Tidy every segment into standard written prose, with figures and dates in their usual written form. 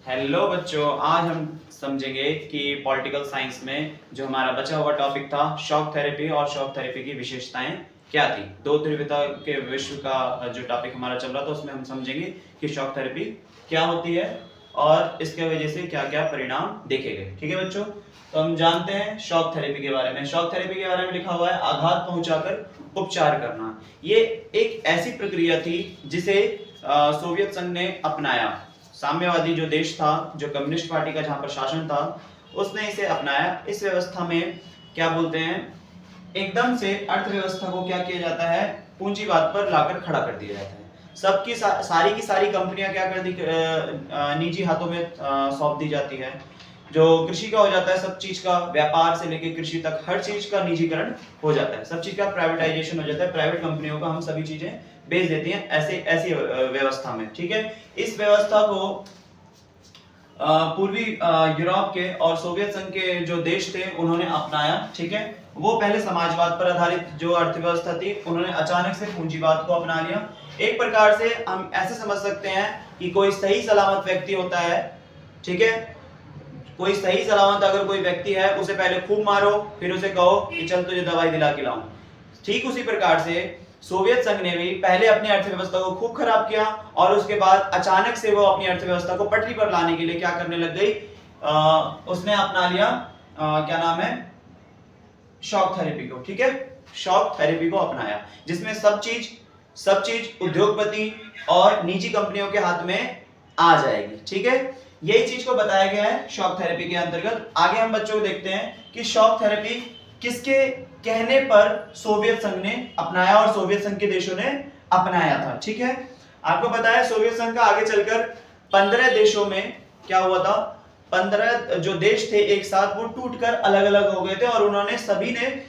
Hello बच्चों, आज हम समझेंगे कि पॉलिटिकल साइंस में जो हमारा बचा हुआ टॉपिक था शॉक थेरेपी और शॉक थेरेपी की विशेषताएं क्या थी। दो ध्रुवीयता के विश्व का जो टॉपिक हमारा चल रहा था उसमें हम समझेंगे कि शॉक थेरेपी क्या होती है और इसके वजह से क्या क्या परिणाम देखे गए। ठीक है बच्चों, तो हम जानते हैं शॉक थेरेपी के बारे में। शॉक थेरेपी के बारे में लिखा हुआ है आघात पहुंचाकर उपचार करना। ये एक ऐसी प्रक्रिया थी जिसे सोवियत संघ ने अपनाया। साम्यवादी जो देश था, जो कम्युनिस्ट पार्टी का जहां पर शासन था, उसने इसे अपनाया। इस व्यवस्था में क्या बोलते हैं, एकदम से अर्थव्यवस्था को क्या किया जाता है, पूंजीवाद पर लाकर खड़ा कर दिया जाता है। सबकी सारी की सारी कंपनियां क्या कर दी, निजी हाथों में सौंप दी जाती है। जो कृषि का हो जाता है, सब चीज का, व्यापार से लेकर कृषि तक हर चीज का निजीकरण हो जाता है, सब चीज का प्राइवेटाइजेशन हो जाता है। प्राइवेट कंपनियों को हम सभी चीजें बेच देती हैं ऐसे ऐसी व्यवस्था में। ठीक है, इस व्यवस्था को पूर्वी यूरोप के और सोवियत संघ के जो देश थे उन्होंने अपनाया। ठीक है, वो पहले समाजवाद पर आधारित जो अर्थव्यवस्था थी, उन्होंने अचानक से पूंजीवाद को अपना लिया। एक प्रकार से हम ऐसे समझ सकते हैं कि कोई सही सलामत व्यक्ति होता है। ठीक है, कोई सही सलामत अगर कोई व्यक्ति है, उसे पहले खूब मारो, फिर उसे कहो कि चल तुझे दवाई दिला के लाऊं। ठीक उसी प्रकार से सोवियत संघ ने भी पहले अपनी अर्थव्यवस्था को खूब खराब किया और उसके बाद अचानक से वो अपनी अर्थव्यवस्था को पटरी पर लाने के लिए क्या करने लग गई, उसने अपना लिया क्या नाम है, शॉक थेरेपी को। ठीक है, शॉक थेरेपी को अपनाया, जिसमें सब चीज उद्योगपति और निजी कंपनियों के हाथ में आ जाएगी। ठीक है, यही चीज को बताया गया है शॉक थेरेपी के अंतर्गत। आगे हम बच्चों को देखते हैं कि शॉक थेरेपी किसके कहने पर सोवियत संघ ने अपनाया और सोवियत संघ के देशों ने अपनाया था। ठीक है, आपको पता है सोवियत संघ का आगे चलकर 15 देशों में क्या हुआ था, 15 जो देश थे एक साथ वो टूटकर अलग अलग हो गए थे और उन्होंने सभी ने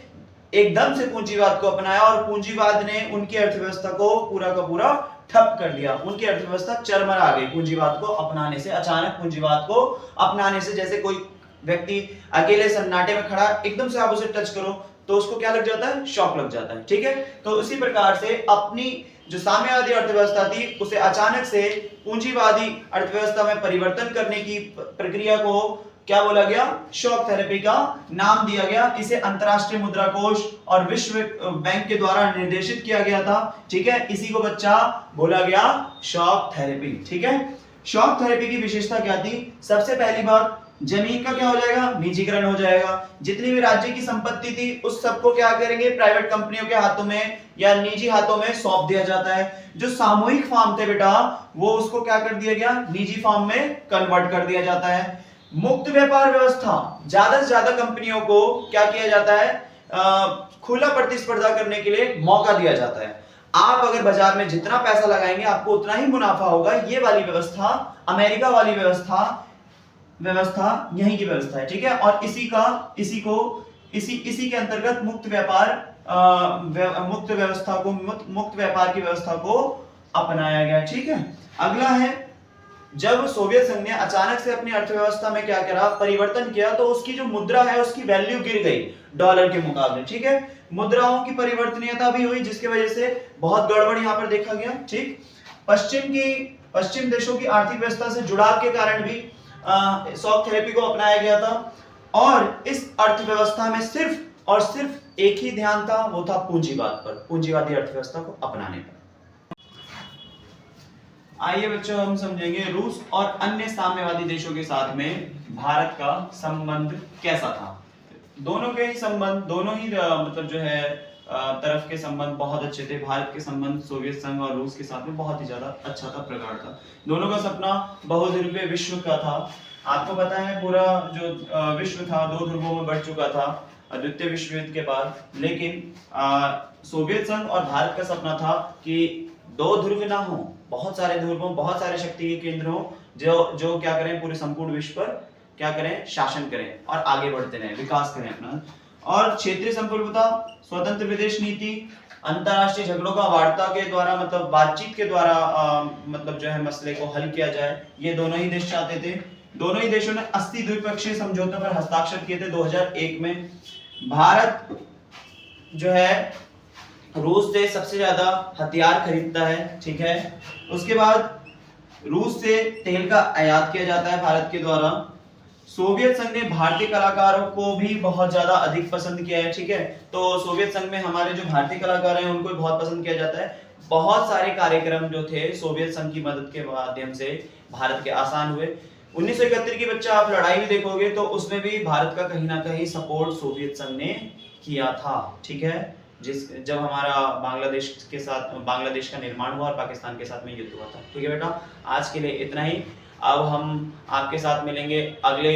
एकदम से पूंजीवाद को अपनाया और पूंजीवाद ने उनकी अर्थव्यवस्था को पूरा का पूरा ठप कर दिया। उनकी अर्थव्यवस्था चरमरा गई पूंजीवाद को अपनाने से। अचानक पूंजीवाद को अपनाने से, जैसे कोई व्यक्ति अकेले सन्नाटे में खड़ा, एकदम से आप उसे टच करो तो उसको क्या लग जाता है, शॉक लग जाता है। ठीक है, तो उसी प्रकार से अपनी जो साम्यवादी अर्थव्यवस्था थी उसे अचानक से पूंजीवादी अर्थव्यवस्था में परिवर्तन करने की प्रक्रिया को क्या बोला गया, शॉक थेरेपी का नाम दिया गया। इसे अंतरराष्ट्रीय मुद्रा कोष और विश्व बैंक के द्वारा निर्देशित किया गया था। ठीक है, इसी को बच्चा बोला गया शॉक थेरेपी। ठीक है, शॉक थेरेपी की विशेषता क्या थी, सबसे पहली बात, जमीन का क्या हो जाएगा, निजीकरण हो जाएगा। जितनी भी राज्य की संपत्ति थी उस सबको क्या करेंगे, प्राइवेट कंपनियों के हाथों में या निजी हाथों में सौंप दिया जाता है। जो सामूहिक फार्म थे बेटा, वो उसको क्या कर दिया गया, निजी फार्म में कन्वर्ट कर दिया जाता है। मुक्त व्यापार व्यवस्था, ज्यादा से ज्यादा कंपनियों को क्या किया जाता है, खुला प्रतिस्पर्धा करने के लिए मौका दिया जाता है। आप अगर बाजार में जितना पैसा लगाएंगे आपको उतना ही मुनाफा होगा। ये वाली व्यवस्था, अमेरिका वाली व्यवस्था यही की व्यवस्था है। ठीक है, और इसी के अंतर्गत मुक्त व्यापार की व्यवस्था को अपनाया गया। ठीक है, अगला है, जब सोवियत संघ ने अचानक से अपनी अर्थव्यवस्था में क्या करा, परिवर्तन किया, तो उसकी जो मुद्रा है उसकी वैल्यू गिर गई डॉलर के मुकाबले। ठीक है, मुद्राओं की परिवर्तनीयता भी हुई जिसकी वजह से बहुत गड़बड़ यहां पर देखा गया। ठीक, पश्चिम देशों की आर्थिक व्यवस्था से जुड़ाव के कारण भी शॉक थेरेपी को अपनाया गया था और इस अर्थव्यवस्था में सिर्फ और सिर्फ एक ही ध्यान था, वो था पूंजीवाद पर, पूंजीवादी अर्थव्यवस्था को अपनाने पर। आइए बच्चों हम समझेंगे रूस और अन्य साम्यवादी देशों के साथ में भारत का संबंध कैसा था। दोनों के ही संबंध, दोनों ही मतलब जो है तरफ के संबंध बहुत अच्छे थे। भारत के संबंध सोवियत संघ और रूस के साथ में बहुत ही ज्यादा अच्छा था, प्रगाढ़ था। दोनों का सपना बहुध्रुवीय विश्व का था। आपको पता है पूरा जो विश्व था 2 ध्रुवों में बढ़ चुका था द्वितीय विश्व युद्ध के बाद, लेकिन सोवियत संघ और भारत का सपना था कि 2 ध्रुव ना हो, बहुत सारे ध्रुव हो, बहुत सारे शक्ति के केंद्र हो, जो क्या करें, पूरे संपूर्ण विश्व पर क्या करें, शासन करें और आगे बढ़ते रहें, विकास करें अपना। और क्षेत्रीय संप्रभुता, स्वतंत्र विदेश नीति, अंतरराष्ट्रीय झगड़ों का वार्ता के द्वारा, मतलब बातचीत के द्वारा मतलब जो है मसले को हल किया जाए, ये दोनों ही देश चाहते थे। दोनों ही देशों ने 80 द्विपक्षीय समझौतों पर हस्ताक्षर किए थे 2001 में। भारत जो है रूस से सबसे ज्यादा हथियार खरीदता है। ठीक है, उसके बाद रूस से तेल का आयात किया जाता है भारत के द्वारा। सोवियत संघ ने भारतीय कलाकारों को भी बहुत ज्यादा अधिक पसंद किया है, ठीक है। तो सोवियत संघ में हमारे जो भारतीय कलाकार हैं उनको भी बहुत पसंद किया जाता है। बहुत सारे कार्यक्रम जो थे सोवियत संघ की मदद के माध्यम से भारत के आसान हुए। 1971 की बच्चा आप लड़ाई भी देखोगे तो उसमें भी भारत का कहीं ना कहीं सपोर्ट सोवियत संघ ने किया था, ठीक है। जब हमारा बांग्लादेश का निर्माण हुआ और पाकिस्तान के साथ में युद्ध हुआ था, ठीक है बेटा। आज के लिए इतना ही। अब हम आपके साथ मिलेंगे अगले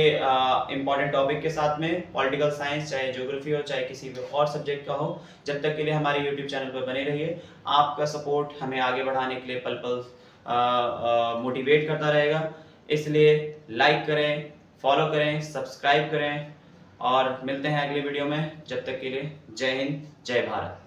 इंपॉर्टेंट टॉपिक के साथ में, पॉलिटिकल साइंस, चाहे ज्योग्राफी हो चाहे किसी भी और सब्जेक्ट का हो। जब तक के लिए हमारे यूट्यूब चैनल पर बने रहिए। आपका सपोर्ट हमें आगे बढ़ाने के लिए पल पल मोटिवेट करता रहेगा। इसलिए लाइक करें, फॉलो करें, सब्सक्राइब करें और मिलते हैं अगले वीडियो में। जब तक के लिए जय हिंद, जय भारत।